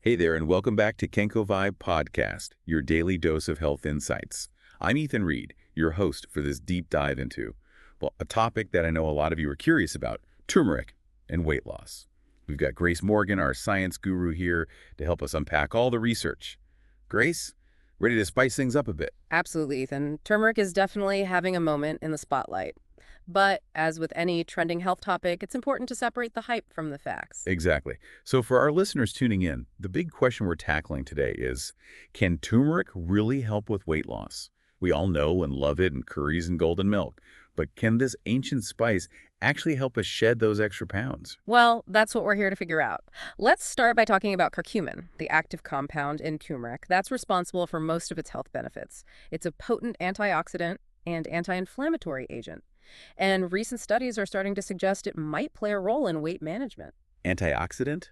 Hey there, and welcome back to KenkoVibe Podcast, your daily dose of health insights. I'm Ethan Reed, your host for this deep dive into, well, a topic that I know a lot of you are curious about, turmeric and weight loss. We've got Grace Morgan, our science guru, here to help us unpack all the research. Grace, ready to spice things up a bit? Absolutely, Ethan. Turmeric is definitely having a moment in the spotlight. But as with any trending health topic, it's important to separate the hype from the facts. Exactly. So for our listeners tuning in, the big question we're tackling today is, can turmeric really help with weight loss? We all know and love it in curries and golden milk, but can this ancient spice actually help us shed those extra pounds? Well, that's what we're here to figure out. Let's start by talking about curcumin, the active compound in turmeric that's responsible for most of its health benefits. It's a potent antioxidant and anti-inflammatory agent. And recent studies are starting to suggest it might play a role in weight management. Antioxidant,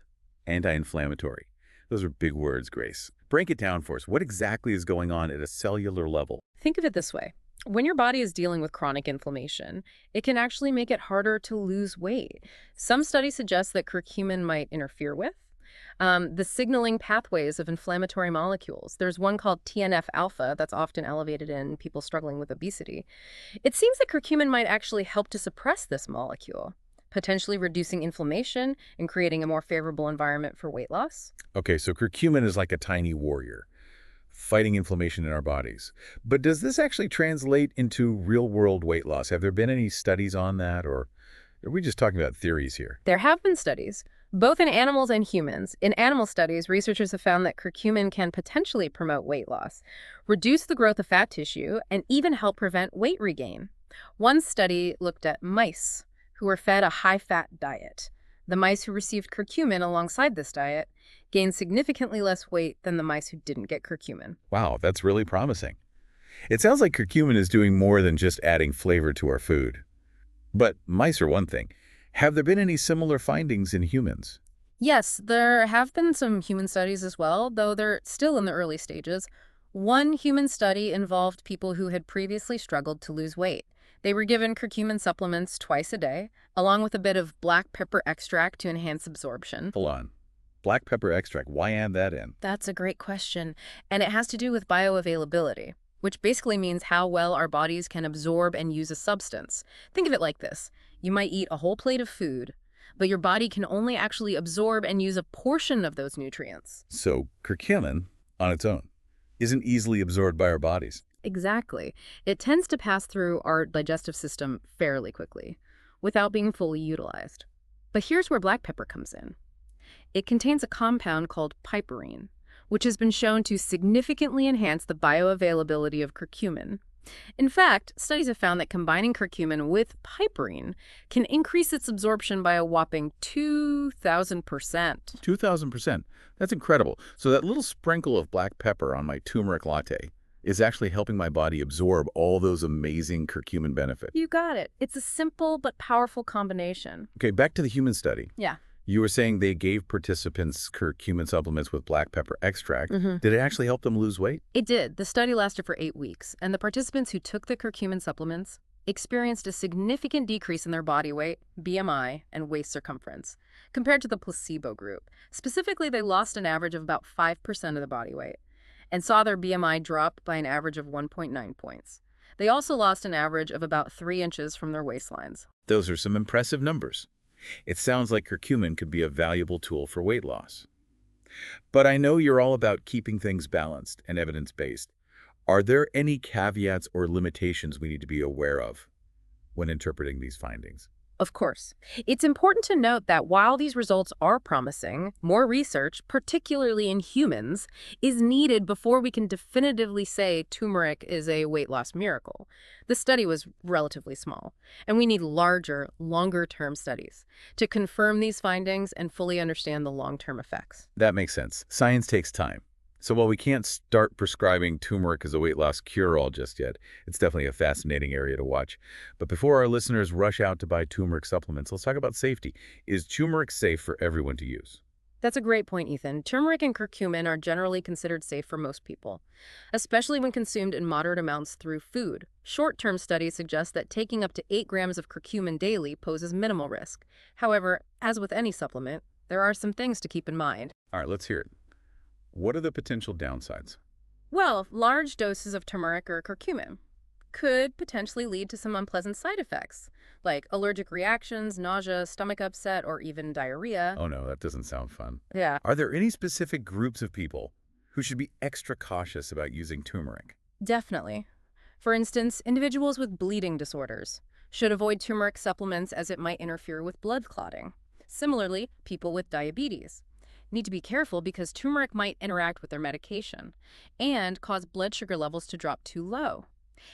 anti-inflammatory. Those are big words, Grace. Break it down for us. What exactly is going on at a cellular level? Think of it this way. When your body is dealing with chronic inflammation, it can actually make it harder to lose weight. Some studies suggest that curcumin might interfere with the signaling pathways of inflammatory molecules. There's one called TNF-alpha that's often elevated in people struggling with obesity. It seems that curcumin might actually help to suppress this molecule, potentially reducing inflammation and creating a more favorable environment for weight loss. Okay, so curcumin is like a tiny warrior, fighting inflammation in our bodies. But does this actually translate into real-world weight loss? Have there been any studies on that, or are we just talking about theories here? There have been studies, both in animals and humans. In animal studies, researchers have found that curcumin can potentially promote weight loss, reduce the growth of fat tissue, and even help prevent weight regain. One study looked at mice who were fed a high-fat diet. The mice who received curcumin alongside this diet gained significantly less weight than the mice who didn't get curcumin. Wow, that's really promising. It sounds like curcumin is doing more than just adding flavor to our food. But mice are one thing. Have there been any similar findings in humans? Yes, there have been some human studies as well, though they're still in the early stages. One human study involved people who had previously struggled to lose weight. They were given curcumin supplements twice a day, along with a bit of black pepper extract to enhance absorption. Hold on. Black pepper extract, why add that in? That's a great question, and it has to do with bioavailability, which basically means how well our bodies can absorb and use a substance. Think of it like this. You might eat a whole plate of food, but your body can only actually absorb and use a portion of those nutrients. So curcumin, on its own, isn't easily absorbed by our bodies. Exactly. It tends to pass through our digestive system fairly quickly, without being fully utilized. But here's where black pepper comes in. It contains a compound called piperine, which has been shown to significantly enhance the bioavailability of curcumin. In fact, studies have found that combining curcumin with piperine can increase its absorption by a whopping 2,000%. 2,000%. That's incredible. So that little sprinkle of black pepper on my turmeric latte is actually helping my body absorb all those amazing curcumin benefits. You got it. It's a simple but powerful combination. Okay, back to the human study. Yeah. You were saying they gave participants curcumin supplements with black pepper extract. Did it actually help them lose weight? It did. The study lasted for 8 weeks, and the participants who took the curcumin supplements experienced a significant decrease in their body weight, BMI, and waist circumference, compared to the placebo group. Specifically, they lost an average of about 5% of the body weight, and saw their BMI drop by an average of 1.9 points. They also lost an average of about 3 inches from their waistlines. Those are some impressive numbers. It sounds like curcumin could be a valuable tool for weight loss. But I know you're all about keeping things balanced and evidence-based. Are there any caveats or limitations we need to be aware of when interpreting these findings? Of course. It's important to note that while these results are promising, more research, particularly in humans, is needed before we can definitively say turmeric is a weight loss miracle. The study was relatively small, and we need larger, longer-term studies to confirm these findings and fully understand the long-term effects. That makes sense. Science takes time. So while we can't start prescribing turmeric as a weight loss cure-all just yet, it's definitely a fascinating area to watch. But before our listeners rush out to buy turmeric supplements, let's talk about safety. Is turmeric safe for everyone to use? That's a great point, Ethan. Turmeric and curcumin are generally considered safe for most people, especially when consumed in moderate amounts through food. Short-term studies suggest that taking up to 8 grams of curcumin daily poses minimal risk. However, as with any supplement, there are some things to keep in mind. All right, let's hear it. What are the potential downsides? Well, large doses of turmeric or curcumin could potentially lead to some unpleasant side effects, like allergic reactions, nausea, stomach upset, or even diarrhea. Oh no, that doesn't sound fun. Yeah, Are there any specific groups of people who should be extra cautious about using turmeric? definitely. For instance, individuals with bleeding disorders should avoid turmeric supplements as it might interfere with blood clotting. Similarly, people with diabetes need to be careful because turmeric might interact with their medication and cause blood sugar levels to drop too low.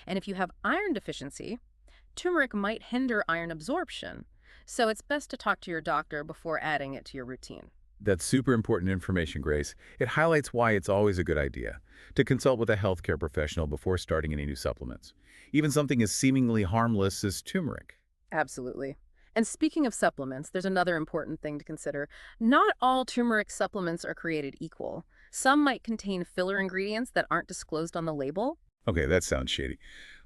And if you have iron deficiency, turmeric might hinder iron absorption. So it's best to talk to your doctor before adding it to your routine. That's super important information, Grace. It highlights why it's always a good idea to consult with a healthcare professional before starting any new supplements. Even something as seemingly harmless as turmeric. Absolutely. And speaking of supplements, there's another important thing to consider. Not all turmeric supplements are created equal. Some might contain filler ingredients that aren't disclosed on the label. Okay, that sounds shady.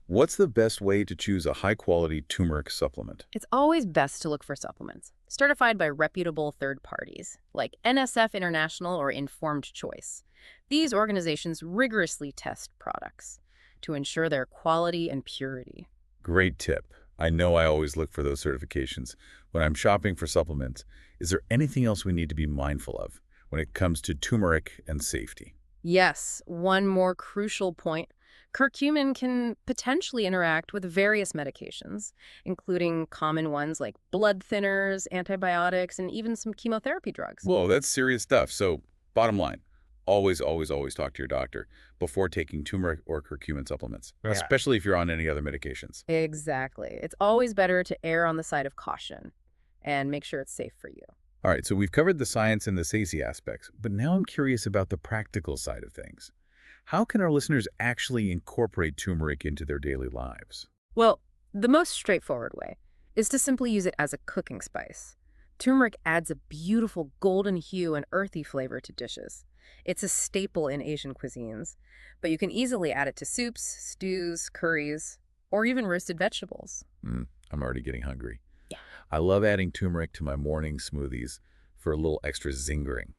What's the best way to choose a high-quality turmeric supplement? It's always best to look for supplements certified by reputable third parties, like NSF International or Informed Choice. These organizations rigorously test products to ensure their quality and purity. Great tip. I know I always look for those certifications when I'm shopping for supplements. Is there anything else we need to be mindful of when it comes to turmeric and safety? Yes, one more crucial point. Curcumin can potentially interact with various medications, including common ones like blood thinners, antibiotics, and even some chemotherapy drugs. Whoa, that's serious stuff. So, bottom line, always, always, always talk to your doctor before taking turmeric or curcumin supplements, especially if you're on any other medications. Exactly. It's always better to err on the side of caution and make sure it's safe for you. All right, so we've covered the science and the safety aspects, but now I'm curious about the practical side of things. How can our listeners actually incorporate turmeric into their daily lives? Well, the most straightforward way is to simply use it as a cooking spice. Turmeric adds a beautiful golden hue and earthy flavor to dishes. It's a staple in Asian cuisines, but you can easily add it to soups, stews, curries, or even roasted vegetables. I'm already getting hungry. Yeah. I love adding turmeric to my morning smoothies for a little extra zingering.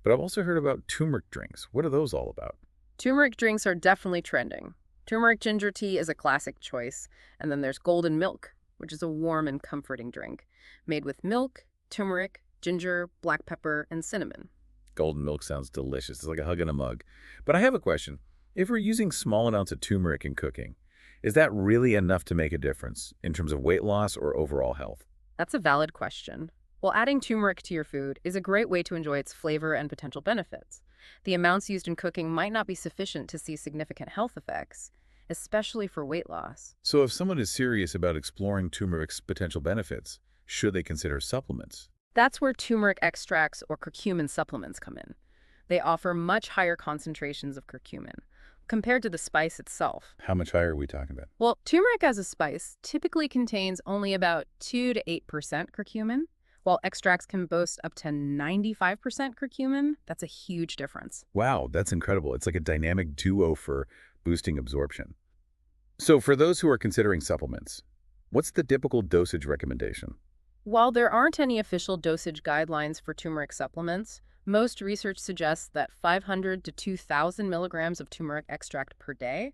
But I've also heard about turmeric drinks. What are those all about? Turmeric drinks are definitely trending. Turmeric ginger tea is a classic choice, and then there's golden milk, which is a warm and comforting drink, made with milk, turmeric, ginger, black pepper, and cinnamon. Golden milk sounds delicious. It's like a hug in a mug. But I have a question. If we're using small amounts of turmeric in cooking, is that really enough to make a difference in terms of weight loss or overall health? That's a valid question. Well, adding turmeric to your food is a great way to enjoy its flavor and potential benefits. The amounts used in cooking might not be sufficient to see significant health effects, especially for weight loss. So if someone is serious about exploring turmeric's potential benefits, should they consider supplements? That's where turmeric extracts or curcumin supplements come in. They offer much higher concentrations of curcumin compared to the spice itself. How much higher are we talking about? Well, turmeric as a spice typically contains only about 2 to 8% curcumin, while extracts can boast up to 95% curcumin. That's a huge difference. Wow, that's incredible. It's like a dynamic duo for boosting absorption. So for those who are considering supplements, what's the typical dosage recommendation? While there aren't any official dosage guidelines for turmeric supplements, most research suggests that 500 to 2,000 milligrams of turmeric extract per day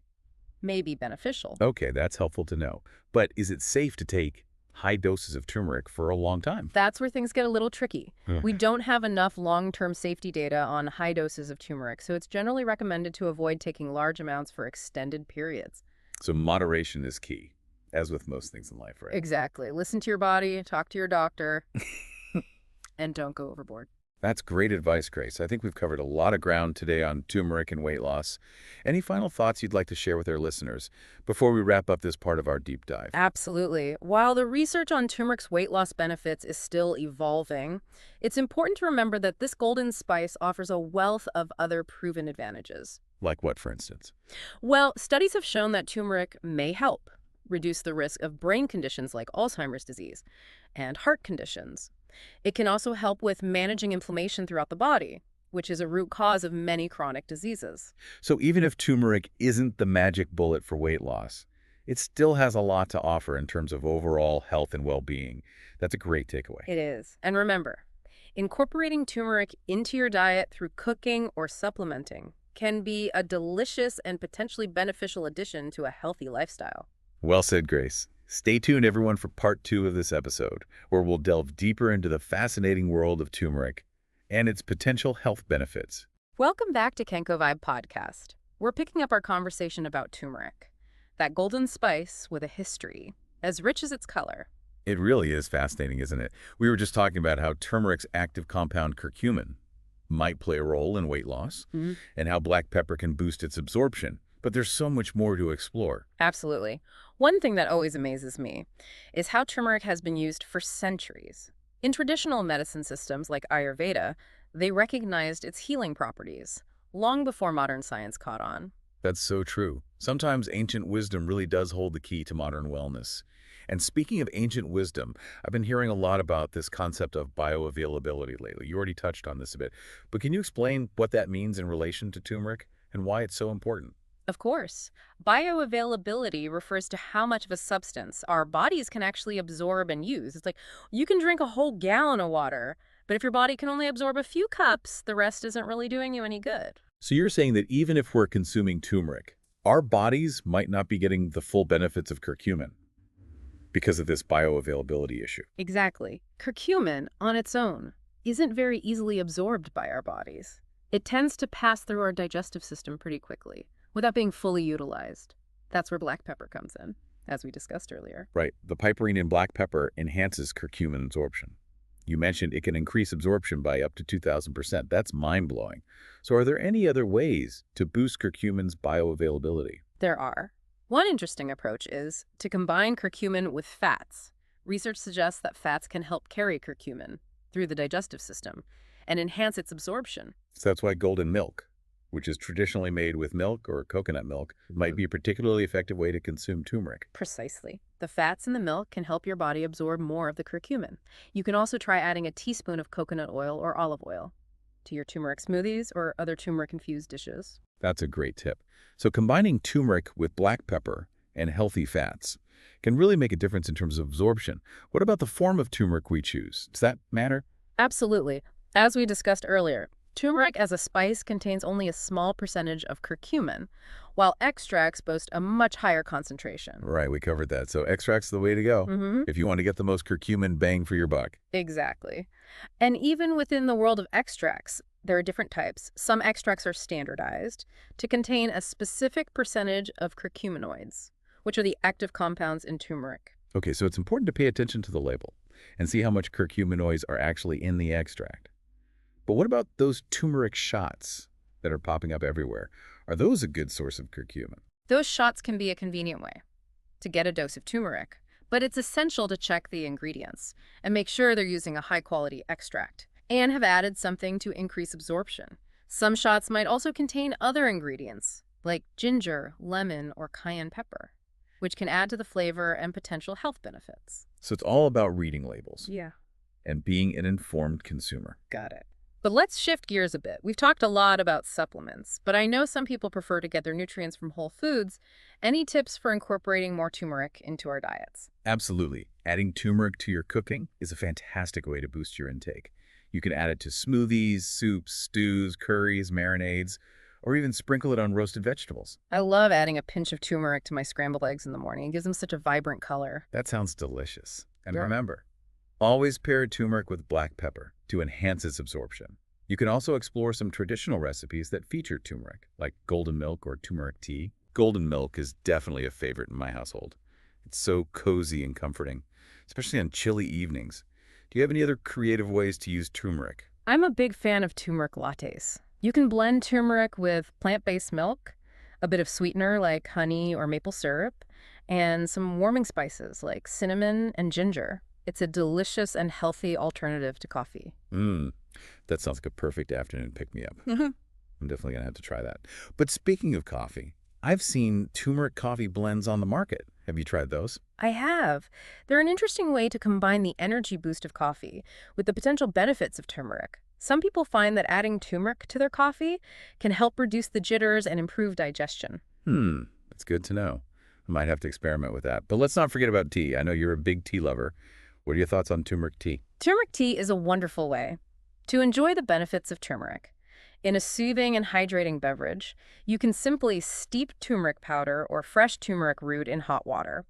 may be beneficial. Okay, that's helpful to know. But is it safe to take high doses of turmeric for a long time? That's where things get a little tricky. Ugh. We don't have enough long-term safety data on high doses of turmeric, so it's generally recommended to avoid taking large amounts for extended periods. So moderation is key, as with most things in life, right? Exactly. Listen to your body, talk to your doctor, and don't go overboard. That's great advice, Grace. I think we've covered a lot of ground today on turmeric and weight loss. Any final thoughts you'd like to share with our listeners before we wrap up this part of our deep dive? Absolutely. While the research on turmeric's weight loss benefits is still evolving, it's important to remember that this golden spice offers a wealth of other proven advantages. Like what, for instance? Well, studies have shown that turmeric may help reduce the risk of brain conditions like Alzheimer's disease and heart conditions. It can also help with managing inflammation throughout the body, which is a root cause of many chronic diseases. So even if turmeric isn't the magic bullet for weight loss, it still has a lot to offer in terms of overall health and well-being. That's a great takeaway. It is. And remember, Incorporating turmeric into your diet through cooking or supplementing can be a delicious and potentially beneficial addition to a healthy lifestyle. Well said, Grace. Stay tuned, everyone, for part 2 of this episode, where we'll delve deeper into the fascinating world of turmeric and its potential health benefits. Welcome back to KenkoVibe podcast. We're picking up our conversation about turmeric, that golden spice with a history, as rich as its color. It really is fascinating, isn't it? We were just talking about how turmeric's active compound curcumin might play a role in weight loss, and how black pepper can boost its absorption. But there's so much more to explore. Absolutely. One thing that always amazes me is how turmeric has been used for centuries. In traditional medicine systems like Ayurveda, they recognized its healing properties long before modern science caught on. That's so true. Sometimes ancient wisdom really does hold the key to modern wellness. And speaking of ancient wisdom, I've been hearing a lot about this concept of bioavailability lately. You already touched on this a bit, but can you explain what that means in relation to turmeric and why it's so important? Of course, bioavailability refers to how much of a substance our bodies can actually absorb and use. It's like you can drink a whole gallon of water, but if your body can only absorb a few cups, the rest isn't really doing you any good. So you're saying that even if we're consuming turmeric, our bodies might not be getting the full benefits of curcumin because of this bioavailability issue. Exactly. Curcumin, on its own, isn't very easily absorbed by our bodies. It tends to pass through our digestive system pretty quickly, without being fully utilized. That's where black pepper comes in, as we discussed earlier. Right. The piperine in black pepper enhances curcumin absorption. You mentioned it can increase absorption by up to 2,000%. That's mind-blowing. So are there any other ways to boost curcumin's bioavailability? There are. One interesting approach is to combine curcumin with fats. Research suggests that fats can help carry curcumin through the digestive system and enhance its absorption. So that's why golden milk, which is traditionally made with milk or coconut milk, might be a particularly effective way to consume turmeric. Precisely. The fats in the milk can help your body absorb more of the curcumin. You can also try adding a teaspoon of coconut oil or olive oil to your turmeric smoothies or other turmeric-infused dishes. That's a great tip. So combining turmeric with black pepper and healthy fats can really make a difference in terms of absorption. What about the form of turmeric we choose? Does that matter? Absolutely. As we discussed earlier, turmeric as a spice contains only a small percentage of curcumin, while extracts boast a much higher concentration. Right, we covered that. So extract's the way to go if you want to get the most curcumin bang for your buck. Exactly. And even within the world of extracts, there are different types. Some extracts are standardized to contain a specific percentage of curcuminoids, which are the active compounds in turmeric. Okay, so it's important to pay attention to the label and see how much curcuminoids are actually in the extract. But what about those turmeric shots that are popping up everywhere? Are those a good source of curcumin? Those shots can be a convenient way to get a dose of turmeric, but it's essential to check the ingredients and make sure they're using a high-quality extract and have added something to increase absorption. Some shots might also contain other ingredients, like ginger, lemon, or cayenne pepper, which can add to the flavor and potential health benefits. So it's all about reading labels Yeah. and being an informed consumer. Got it. But let's shift gears a bit. We've talked a lot about supplements, but I know some people prefer to get their nutrients from whole foods. Any tips for incorporating more turmeric into our diets? Absolutely. Adding turmeric to your cooking is a fantastic way to boost your intake. You can add it to smoothies, soups, stews, curries, marinades, or even sprinkle it on roasted vegetables. I love adding a pinch of turmeric to my scrambled eggs in the morning. It gives them such a vibrant color. That sounds delicious. And Yeah. remember, always pair turmeric with black pepper to enhance its absorption. You can also explore some traditional recipes that feature turmeric, like golden milk or turmeric tea. Golden milk is definitely a favorite in my household. It's so cozy and comforting, especially on chilly evenings. Do you have any other creative ways to use turmeric? I'm a big fan of turmeric lattes. You can blend turmeric with plant-based milk, a bit of sweetener like honey or maple syrup, and some warming spices like cinnamon and ginger. It's a delicious and healthy alternative to coffee. That sounds like a perfect afternoon pick-me-up. I'm definitely going to have to try that. But speaking of coffee, I've seen turmeric coffee blends on the market. Have you tried those? I have. They're an interesting way to combine the energy boost of coffee with the potential benefits of turmeric. Some people find that adding turmeric to their coffee can help reduce the jitters and improve digestion. That's good to know. I might have to experiment with that. But let's not forget about tea. I know you're a big tea lover. What are your thoughts on turmeric tea? Turmeric tea is a wonderful way To enjoy the benefits of turmeric, in a soothing and hydrating beverage, you can simply steep turmeric powder or fresh turmeric root in hot water.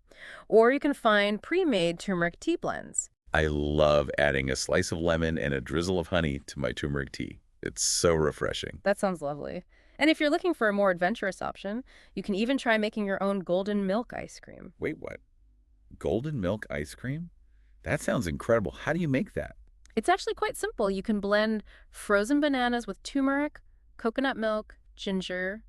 Or you can find pre-made turmeric tea blends. I love adding a slice of lemon and a drizzle of honey to my turmeric tea. It's so refreshing. That sounds lovely. And if you're looking for a more adventurous option, you can even try making your own golden milk ice cream. Wait, what? Golden milk ice cream? That sounds incredible. How do you make that? It's actually quite simple. You can blend frozen bananas with turmeric, coconut milk, ginger,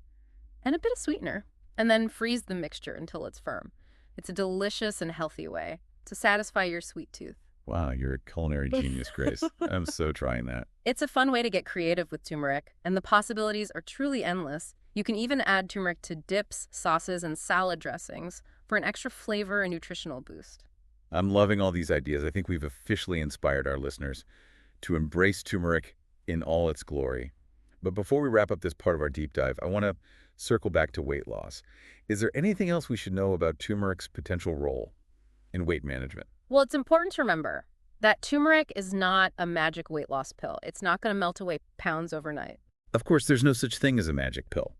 and a bit of sweetener, and then freeze the mixture until it's firm. It's a delicious and healthy way to satisfy your sweet tooth. Wow, you're a culinary genius, Grace. I'm so trying that. It's a fun way to get creative with turmeric, and the possibilities are truly endless. You can even add turmeric to dips, sauces, and salad dressings for an extra flavor and nutritional boost. I'm loving all these ideas. I think we've officially inspired our listeners to embrace turmeric in all its glory. But before we wrap up this part of our deep dive, I want to circle back to weight loss. Is there anything else we should know about turmeric's potential role in weight management? Well, it's important to remember that turmeric is not a magic weight loss pill. It's not going to melt away pounds overnight. Of course, there's no such thing as a magic pill.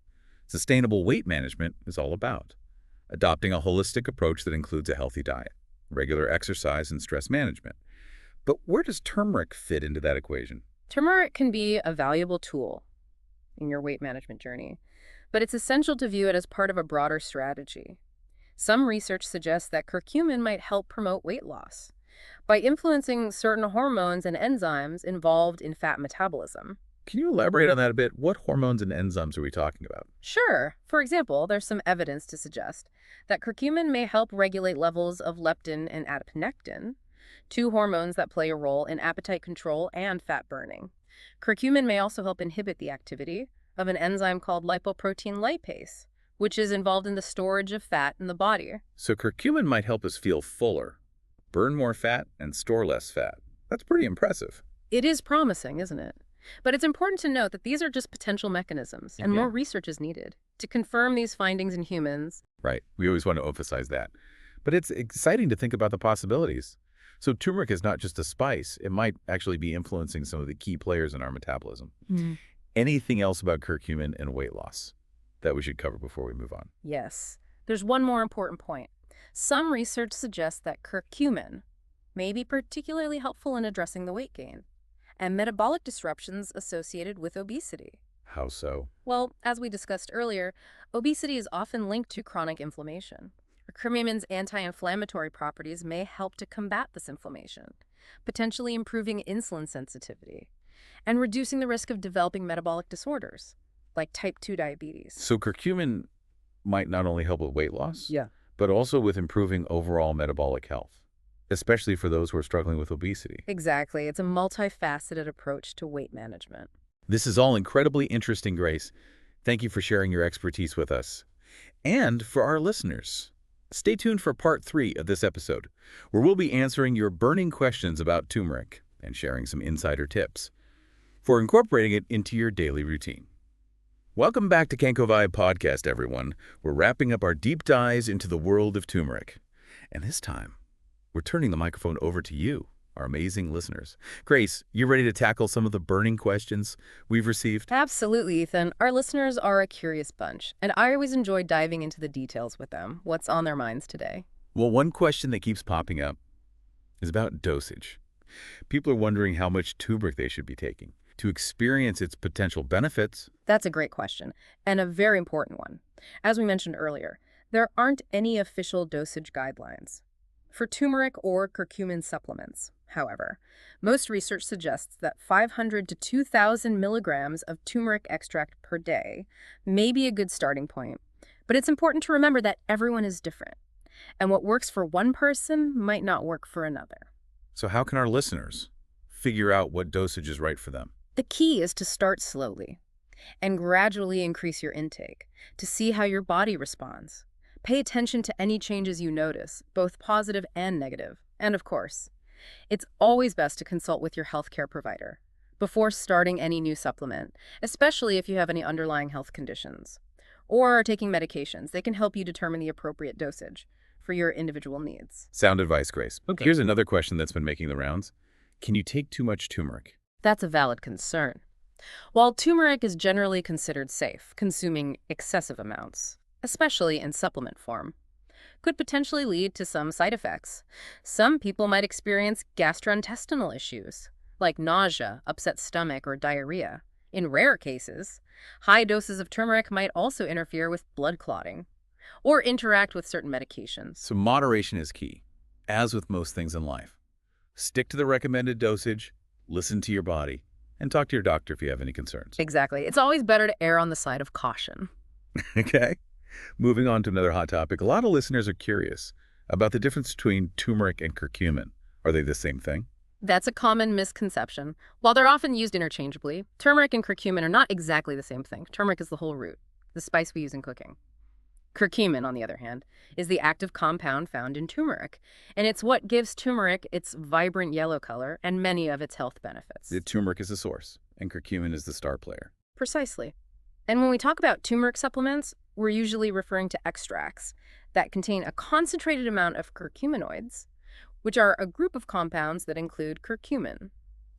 Sustainable weight management is all about adopting a holistic approach that includes a healthy diet, regular exercise, and stress management. But where does turmeric fit into that equation? Turmeric can be a valuable tool in your weight management journey, but it's essential to view it as part of a broader strategy. Some research suggests that curcumin might help promote weight loss by influencing certain hormones and enzymes involved in fat metabolism. Can you elaborate on that a bit? What hormones and enzymes are we talking about? Sure. For example, there's some evidence to suggest that curcumin may help regulate levels of leptin and adiponectin, two hormones that play a role in appetite control and fat burning. Curcumin may also help inhibit the activity of an enzyme called lipoprotein lipase, which is involved in the storage of fat in the body. So curcumin might help us feel fuller, burn more fat, and store less fat. That's pretty impressive. It is promising, isn't it? But it's important to note that these are just potential mechanisms, and more research is needed to confirm these findings in humans. Right. We always want to emphasize that. But it's exciting to think about the possibilities. So turmeric is not just a spice. It might actually be influencing some of the key players in our metabolism. Anything else about curcumin and weight loss that we should cover before we move on? Yes. There's one more important point. Some research suggests that curcumin may be particularly helpful in addressing the weight gain and metabolic disruptions associated with obesity. How so? Well, as we discussed earlier, obesity is often linked to chronic inflammation. Curcumin's anti-inflammatory properties may help to combat this inflammation, potentially improving insulin sensitivity and reducing the risk of developing metabolic disorders, like type 2 diabetes. So curcumin might not only help with weight loss, Yeah. but also with improving overall metabolic health, especially for those who are struggling with obesity. Exactly. It's a multifaceted approach to weight management. This is all incredibly interesting, Grace. Thank you for sharing your expertise with us. And for our listeners, stay tuned for part 3 of this episode, where we'll be answering your burning questions about turmeric and sharing some insider tips for incorporating it into your daily routine. Welcome back to KenkoVibe Podcast, everyone. We're wrapping up our deep dives into the world of turmeric. And this time, we're turning the microphone over to you, our amazing listeners. Grace, you ready to tackle some of the burning questions we've received? Absolutely, Ethan. Our listeners are a curious bunch, and I always enjoy diving into the details with them. What's on their minds today? Well, one question that keeps popping up is about dosage. People are wondering how much turmeric they should be taking to experience its potential benefits. That's a great question, and a very important one. As we mentioned earlier, there aren't any official dosage guidelines for turmeric or curcumin supplements. However, most research suggests that 500 to 2,000 milligrams of turmeric extract per day may be a good starting point. But it's important to remember that everyone is different, and what works for one person might not work for another. So how can our listeners figure out what dosage is right for them? The key is to start slowly and gradually increase your intake to see how your body responds. Pay attention to any changes you notice, both positive and negative. And of course, it's always best to consult with your healthcare provider before starting any new supplement, especially if you have any underlying health conditions or are taking medications. They can help you determine the appropriate dosage for your individual needs. Sound advice, Grace. Okay. Here's another question that's been making the rounds. Can you take too much turmeric That's a valid concern. While turmeric is generally considered safe, consuming excessive amounts, especially in supplement form, could potentially lead to some side effects. Some people might experience gastrointestinal issues, like nausea, upset stomach, or diarrhea. In rare cases, high doses of turmeric might also interfere with blood clotting or interact with certain medications. So moderation is key, as with most things in life. Stick to the recommended dosage, listen to your body, and talk to your doctor if you have any concerns. Exactly. It's always better to err on the side of caution. Okay? Moving on to another hot topic, a lot of listeners are curious about the difference between turmeric and curcumin. Are they the same thing? That's a common misconception. While they're often used interchangeably, turmeric and curcumin are not exactly the same thing. Turmeric is the whole root, the spice we use in cooking. Curcumin, on the other hand, is the active compound found in turmeric, and it's what gives turmeric its vibrant yellow color and many of its health benefits. The turmeric is the source, and curcumin is the star player. Precisely. And when we talk about turmeric supplements, we're usually referring to extracts that contain a concentrated amount of curcuminoids, which are a group of compounds that include curcumin.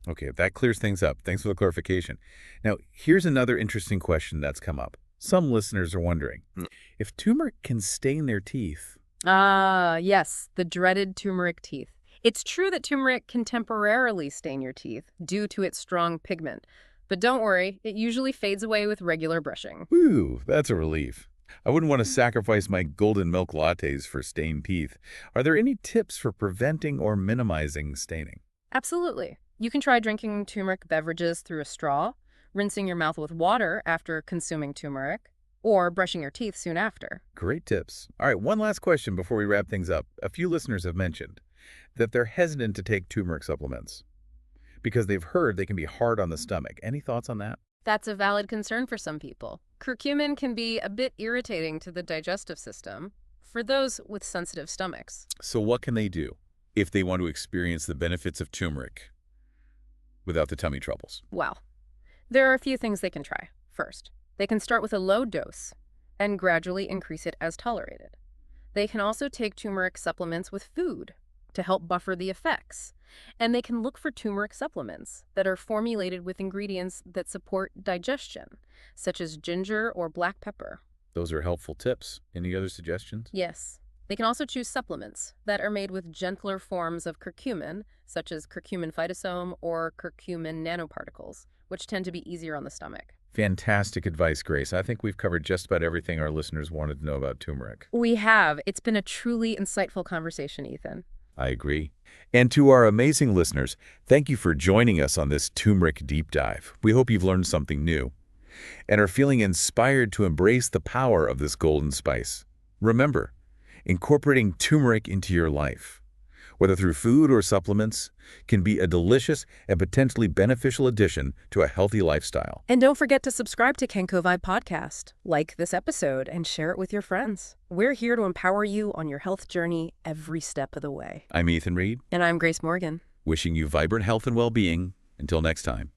Okay, that clears things up. Thanks for the clarification. Now, here's another interesting question that's come up. Some listeners are wondering, if turmeric can stain their teeth. Ah, yes, the dreaded turmeric teeth. It's true that turmeric can temporarily stain your teeth due to its strong pigment. But don't worry, it usually fades away with regular brushing. Whew, that's a relief. I wouldn't want to sacrifice my golden milk lattes for stained teeth. Are there any tips for preventing or minimizing staining? Absolutely. You can try drinking turmeric beverages through a straw, rinsing your mouth with water after consuming turmeric, or brushing your teeth soon after. Great tips. All right, one last question before we wrap things up. A few listeners have mentioned that they're hesitant to take turmeric supplements because they've heard they can be hard on the stomach. Any thoughts on that? That's a valid concern for some people. Curcumin can be a bit irritating to the digestive system for those with sensitive stomachs. So what can they do if they want to experience the benefits of turmeric without the tummy troubles? Well, there are a few things they can try. First, they can start with a low dose and gradually increase it as tolerated. They can also take turmeric supplements with food to help buffer the effects. And they can look for turmeric supplements that are formulated with ingredients that support digestion, such as ginger or black pepper. Those are helpful tips. Any other suggestions? Yes. They can also choose supplements that are made with gentler forms of curcumin, such as curcumin phytosome or curcumin nanoparticles, which tend to be easier on the stomach. Fantastic advice, Grace. I think we've covered just about everything our listeners wanted to know about turmeric. We have. It's been a truly insightful conversation, Ethan. I agree. And to our amazing listeners, thank you for joining us on this turmeric deep dive. We hope you've learned something new and are feeling inspired to embrace the power of this golden spice. Remember, incorporating turmeric into your life, whether through food or supplements, can be a delicious and potentially beneficial addition to a healthy lifestyle. And don't forget to subscribe to KenkoVibe podcast, like this episode, and share it with your friends. We're here to empower you on your health journey every step of the way. I'm Ethan Reed. And I'm Grace Morgan. Wishing you vibrant health and well-being. Until next time.